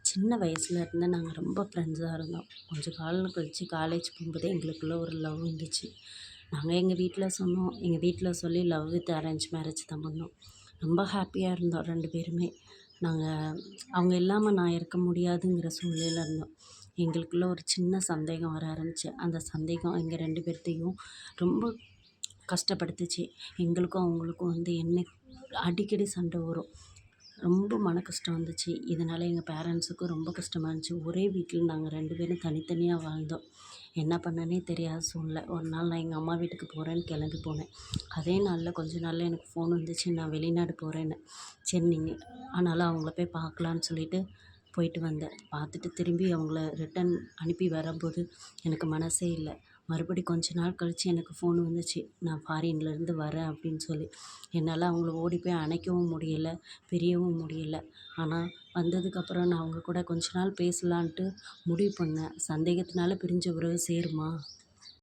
சின்ன வயசுல இருந்து நாங்கள் ரொம்ப ஃப்ரெண்ட்ஸாக இருந்தோம். கொஞ்சம் காலம் கழிச்சு காலேஜ் போகும்போதே எங்களுக்குள்ள ஒரு லவ் வந்துச்சு. நாங்கள் எங்கள் வீட்டில் சொன்னோம். எங்கள் வீட்டில் சொல்லி லவ் வித் அரேஞ்ச் மேரேஜ் தான் பண்ணோம். ரொம்ப ஹாப்பியாக இருந்தோம் 2 பேருமே. நாங்கள் அவங்க இல்லாமல் நான் இருக்க முடியாதுங்கிற சூழ்நிலையில இருந்தோம். எங்களுக்குள்ள ஒரு சின்ன சந்தேகம் வர ஆரம்பிச்சு. அந்த சந்தேகம் எங்கள் 2 பேர்த்தையும் ரொம்ப கஷ்டப்படுத்துச்சு. எங்களுக்கும் அவங்களுக்கும் என்ன அடிக்கடி சண்டை வரும். ரொம்ப மன கஷ்டம் வந்துச்சு. இதனால் எங்கள் பேரண்ட்ஸுக்கும் ரொம்ப கஷ்டமா இருந்துச்சு. ஒரே வீட்டில் நாங்கள் 2 பேரும் தனித்தனியாக வாழ்ந்தோம். என்ன பண்ணேன்னே தெரியாத சூழ்நிலை. ஒரு நாள் நான் எங்கள் அம்மா வீட்டுக்கு போகிறேன்னு கிளம்பி போனேன். அதே நாளில் கொஞ்ச நாளில் எனக்கு ஃபோன் வந்துச்சு, நான் வெளிநாடு போகிறேன்னு. சரி நீங்கள் ஆனாலும் அவங்கள போய் பார்க்கலான்னு சொல்லிட்டு போயிட்டு வந்தேன். பார்த்துட்டு திரும்பி அவங்கள ரிட்டன் அனுப்பி வரும்போது எனக்கு மனசே இல்லை. மறுபடி கொஞ்ச நாள் கழித்து எனக்கு ஃபோன் வந்துச்சு, நான் ஃபாரின்லேருந்து வரேன் அப்படின்னு சொல்லி. என்னால் அவங்கள ஓடி போய் அணைக்கவும் முடியல, பிரியவும் முடியல. ஆனால் வந்ததுக்கப்புறம் நான் அவங்க கூட கொஞ்ச நாள் பேசலான்ட்டு முடிவு பண்ணேன். சந்தேகத்தினால பிரிஞ்ச உறவு சேருமா?